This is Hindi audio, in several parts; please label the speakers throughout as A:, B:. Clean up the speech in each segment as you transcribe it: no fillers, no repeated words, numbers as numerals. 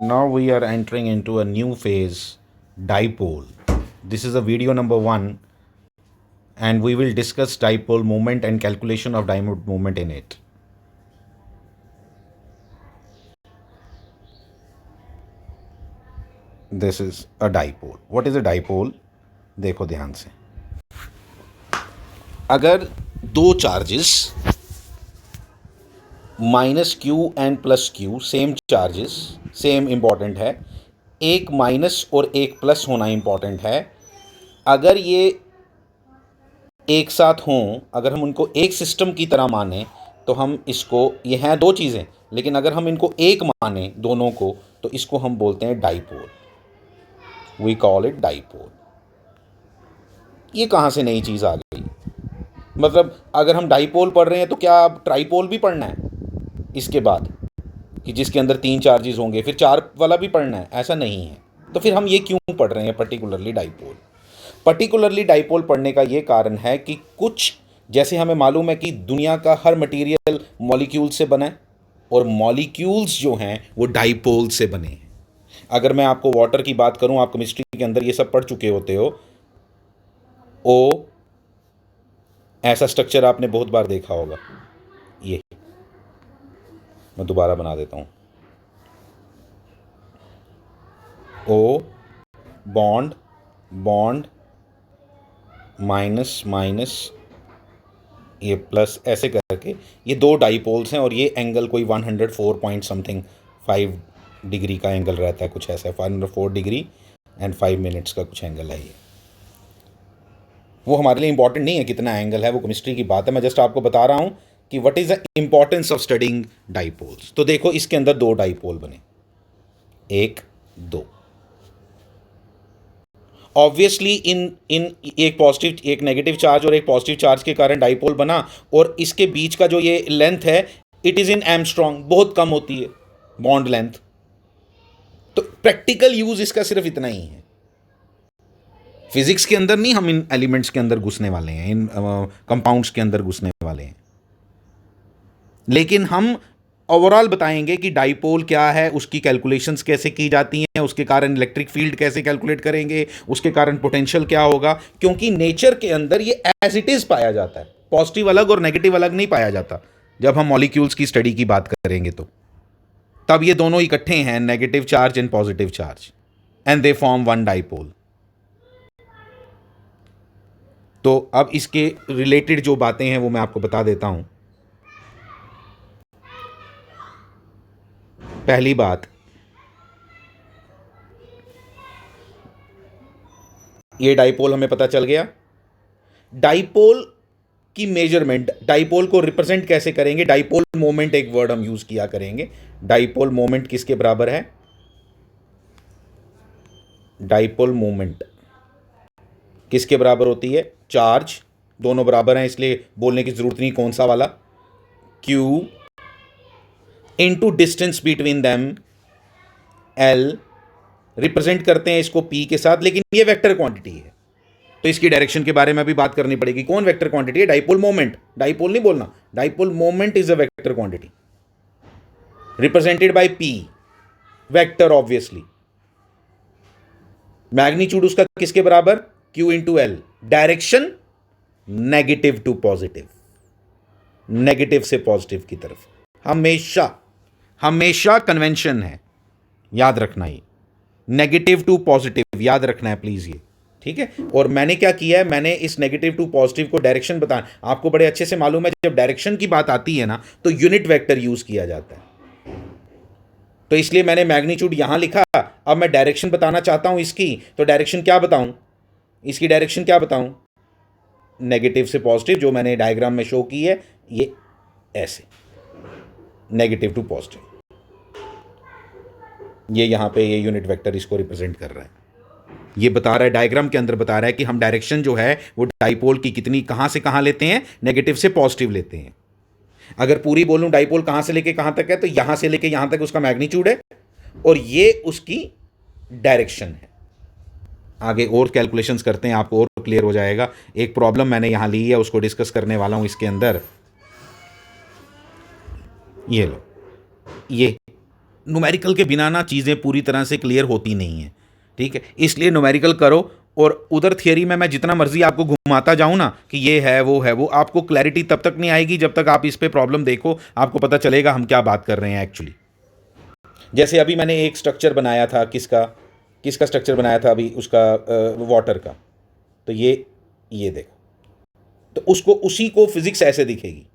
A: Now we are entering into a new phase, dipole. This is a video number 1 and we will discuss dipole moment and calculation of dipole moment in it. This is a dipole. What is a dipole? देखो ध्यान से, अगर दो charges minus Q and plus Q same charges same important है, एक माइनस और एक प्लस होना इंपॉर्टेंट है। अगर ये एक साथ हों, अगर हम उनको एक सिस्टम की तरह माने तो हम इसको, ये हैं दो चीज़ें लेकिन अगर हम इनको एक माने दोनों को तो इसको हम बोलते हैं dipole. We call it dipole. ये कहाँ से नई चीज़ आ गई? मतलब अगर हम डाइपोल पढ़ रहे हैं तो क्या अब ट्राइपोल भी पढ़ना है इसके बाद, कि जिसके अंदर 3 चार्जेस होंगे, फिर 4 वाला भी पढ़ना है? ऐसा नहीं है। तो फिर हम ये क्यों पढ़ रहे हैं पर्टिकुलरली डाइपोल? पर्टिकुलरली डाइपोल पढ़ने का ये कारण है कि कुछ, जैसे हमें मालूम है कि दुनिया का हर मटेरियल मॉलिक्यूल से बना है और मॉलिक्यूल्स जो हैं वो डाइपोल से बने हैं। अगर मैं आपको वाटर की बात करूं, आप केमिस्ट्री के अंदर ये सब पढ़ चुके होते हो। ओ, ऐसा स्ट्रक्चर आपने बहुत बार देखा होगा। ये मैं दोबारा बना देता हूं। O bond bond minus minus ये प्लस, ऐसे करके ये दो डाइपोल्स हैं और ये एंगल कोई 104 पॉइंट समथिंग 5 डिग्री का एंगल रहता है, कुछ ऐसा है, 504 डिग्री एंड 5 मिनट्स का कुछ एंगल है। ये वो हमारे लिए इंपॉर्टेंट नहीं है कितना एंगल है, वो केमिस्ट्री की बात है। मैं जस्ट आपको बता रहा हूँ कि what is the importance of studying dipoles. तो देखो इसके अंदर दो डाइपोल बने, 1 2। ऑब्वियसली इन एक पॉजिटिव, एक नेगेटिव चार्ज और एक पॉजिटिव चार्ज के कारण डाइपोल बना, और इसके बीच का जो ये लेंथ है इट इज़ इन एंगस्ट्रॉम, बहुत कम होती है बॉन्ड लेंथ। तो प्रैक्टिकल यूज इसका सिर्फ इतना ही है। फिजिक्स के अंदर नहीं हम इन एलिमेंट्स के अंदर घुसने वाले हैं, इन कंपाउंड्स के अंदर घुसने वाले हैं, लेकिन हम ओवरऑल बताएंगे कि डाइपोल क्या है, उसकी कैलकुलेशंस कैसे की जाती हैं, उसके कारण इलेक्ट्रिक फील्ड कैसे कैलकुलेट करेंगे, उसके कारण पोटेंशियल क्या होगा, क्योंकि नेचर के अंदर ये एज इट इज पाया जाता है। पॉजिटिव अलग और नेगेटिव अलग नहीं पाया जाता। जब हम मॉलिक्यूल्स की स्टडी की बात करेंगे तो तब ये दोनों इकट्ठे हैं, negative charge and positive charge, and they form one dipole. तो अब इसके रिलेटेड जो बातें हैं वो मैं आपको बता देता हूं। पहली बात, ये डाइपोल हमें पता चल गया। डाइपोल की मेजरमेंट, डाइपोल को रिप्रेजेंट कैसे करेंगे? डाइपोल मोमेंट एक वर्ड हम यूज किया करेंगे। डाइपोल मोमेंट किसके बराबर है? डाइपोल मोमेंट किसके बराबर होती है? चार्ज, दोनों बराबर हैं इसलिए बोलने की जरूरत नहीं कौन सा वाला, Q into distance between them, L। Represent करते हैं इसको P के साथ, लेकिन ये वेक्टर क्वांटिटी है तो इसकी डायरेक्शन के बारे में भी बात करनी पड़ेगी। कौन वेक्टर क्वांटिटी है? Dipole moment. डाइपोल नहीं बोलना, dipole moment is a vector quantity represented by P, vector obviously. Magnitude उसका किसके बराबर? Q into L। Direction negative to positive, negative से पॉजिटिव की तरफ। हमेशा हमेशा कन्वेंशन है, याद रखना, ये नेगेटिव टू पॉजिटिव याद रखना है प्लीज ये, ठीक है। और मैंने क्या किया है, मैंने इस नेगेटिव टू पॉजिटिव को डायरेक्शन बताना, आपको बड़े अच्छे से मालूम है जब डायरेक्शन की बात आती है ना तो यूनिट वेक्टर यूज किया जाता है। तो इसलिए मैंने मैग्नीट्यूड यहां लिखा। अब मैं डायरेक्शन बताना चाहता हूं इसकी, तो डायरेक्शन क्या बताऊं? इसकी डायरेक्शन क्या बताऊं? नेगेटिव से पॉजिटिव, जो मैंने डायग्राम में शो की है, ये ऐसे नेगेटिव टू पॉजिटिव, ये यहां पे ये यूनिट वेक्टर इसको रिप्रेजेंट कर रहा है। ये बता रहा है, डायग्राम के अंदर बता रहा है कि हम डायरेक्शन जो है वो डाइपोल की कितनी, कहां से कहां लेते हैं? नेगेटिव से पॉजिटिव लेते हैं। अगर पूरी बोलूं डाइपोल कहां से लेके कहां तक है, तो यहां से लेके यहां तक उसका मैग्नीट्यूड है और ये उसकी डायरेक्शन है। आगे और कैलकुलेशंस करते हैं, आपको और क्लियर हो जाएगा। एक प्रॉब्लम मैंने यहां ली है, उसको डिस्कस करने वाला हूं इसके अंदर। ये लो, ये न्यूमेरिकल के बिना ना चीज़ें पूरी तरह से क्लियर होती नहीं हैं, ठीक है। इसलिए न्यूमेरिकल करो, और उधर थियरी में मैं जितना मर्जी आपको घुमाता जाऊं ना कि ये है वो है वो, आपको क्लैरिटी तब तक नहीं आएगी जब तक आप इस पे प्रॉब्लम देखो, आपको पता चलेगा हम क्या बात कर रहे हैं एक्चुअली। जैसे अभी मैंने एक स्ट्रक्चर बनाया था, किसका किसका स्ट्रक्चर बनाया था अभी, उसका वाटर का। तो ये देखो, तो उसको उसी को फिजिक्स ऐसे दिखेगी,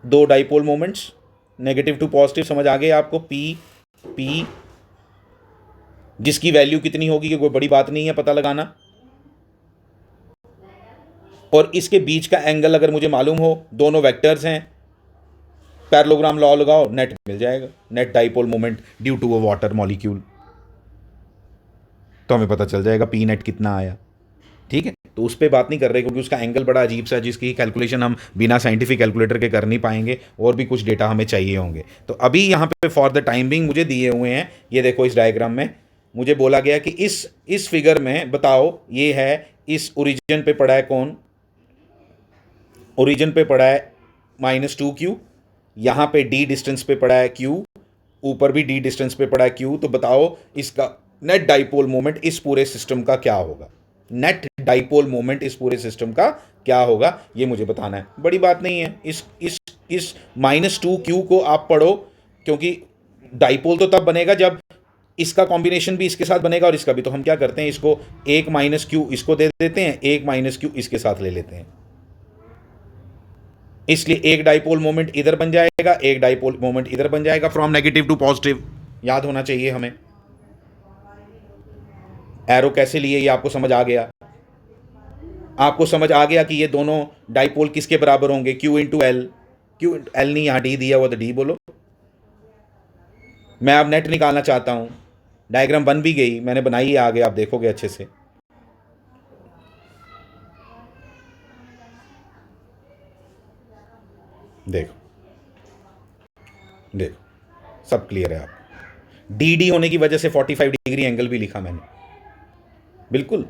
A: दो dipole moments, negative to positive, समझ आ गए आपको, पी पी, जिसकी वैल्यू कितनी होगी कि कोई बड़ी बात नहीं है पता लगाना, और इसके बीच का एंगल अगर मुझे मालूम हो, दोनों वेक्टर्स हैं, पैरेललोग्राम लॉ लगाओ, नेट मिल जाएगा, net dipole moment due to a water molecule, तो हमें पता चल जाएगा पी नेट कितना आया, ठीक है। तो उस पर बात नहीं कर रहे क्योंकि उसका एंगल बड़ा अजीब सा है, जिसकी कैलकुलेशन हम बिना साइंटिफिक कैलकुलेटर के कर नहीं पाएंगे, और भी कुछ डेटा हमें चाहिए होंगे। तो अभी यहाँ पे फॉर द टाइम बिंग मुझे दिए हुए हैं, ये देखो इस डायग्राम में मुझे बोला गया कि इस फिगर में बताओ, ये है इस ओरिजिन पे पड़ा है कौन, ओरिजिन पे पड़ा है -2q, यहाँ पे d डिस्टेंस पे पड़ा है q, ऊपर भी d डिस्टेंस पे पड़ा है q, तो बताओ इसका नेट डाइपोल मोमेंट इस पूरे सिस्टम का क्या होगा, नेट डाइपोल मोमेंट इस पूरे सिस्टम का क्या होगा, ये मुझे बताना है। बड़ी बात नहीं है, इस -2q को आप पढ़ो, क्योंकि डाइपोल तो तब बनेगा जब इसका कॉम्बिनेशन भी इसके साथ बनेगा और इसका भी। तो हम क्या करते हैं, इसको एक -q इसको दे देते हैं, एक -q इसके साथ ले लेते हैं, इसलिए एक डाइपोल मोमेंट इधर बन जाएगा, एक डाइपोल मोमेंट इधर बन जाएगा, फ्रॉम नेगेटिव टू पॉजिटिव, याद होना चाहिए हमें। एरो कैसे लिए ये आपको समझ आ गया, आपको समझ आ गया कि ये दोनों डाइपोल किसके बराबर होंगे, Q into L, Q L नहीं, यहाँ डी दिया हुआ तो डी बोलो। मैं अब नेट निकालना चाहता हूँ, डायग्राम बन भी गई, मैंने बनाई है, आगे आप देखोगे अच्छे से। देखो देखो सब क्लियर है आपको, डी होने की वजह से 45 डिग्री एंगल भी लिखा मैंने, बिल्कुल।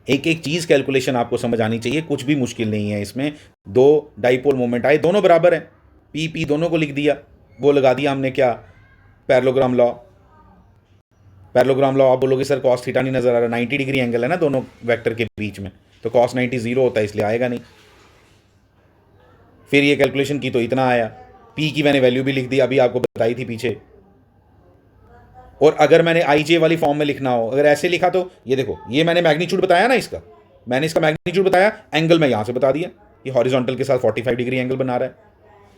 A: एक एक चीज़ कैलकुलेशन आपको समझ आनी चाहिए, कुछ भी मुश्किल नहीं है इसमें। दो डाइपोल मोमेंट आए, दोनों बराबर हैं, पी पी दोनों को लिख दिया, वो लगा दिया हमने क्या, पैरेललोग्राम लॉ। पैरेललोग्राम लॉ आप बोलोगे सर कॉस थीटा नहीं नज़र आ रहा, 90 डिग्री एंगल है ना दोनों वेक्टर के बीच में, तो कॉस 90 0 होता है, इसलिए आएगा नहीं। फिर ये कैलकुलेशन की तो इतना आया, पी की मैंने वैल्यू भी लिख दी, अभी आपको बताई थी पीछे। और अगर मैंने आई जे वाली फॉर्म में लिखना हो, अगर ऐसे लिखा तो ये देखो, ये मैंने मैग्नीट्यूड बताया ना, इसका मैंने इसका मैग्नीट्यूड बताया, एंगल मैं यहाँ से बता दिया, ये हॉरिजॉन्टल के साथ 45 डिग्री एंगल बना रहा है।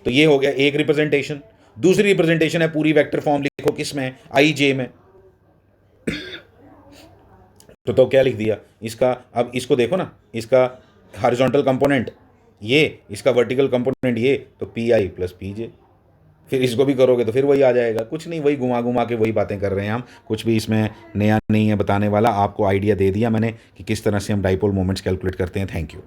A: तो ये हो गया एक रिप्रेजेंटेशन। दूसरी रिप्रेजेंटेशन है पूरी वेक्टर फॉर्म लिखो, किस में, आई जे में। तो क्या लिख दिया इसका, अब इसको देखो ना, इसका हॉरिजॉन्टल कंपोनेंट ये, इसका वर्टिकल कंपोनेंट ये, तो पी आई प्लस पी जे। फिर इसको भी करोगे तो फिर वही आ जाएगा, कुछ नहीं, वही घुमा घुमा के वही बातें कर रहे हैं हम, कुछ भी इसमें नया नहीं है बताने वाला। आपको आइडिया दे दिया मैंने कि किस तरह से हम डाइपोल मोमेंट्स कैलकुलेट करते हैं। Thank you.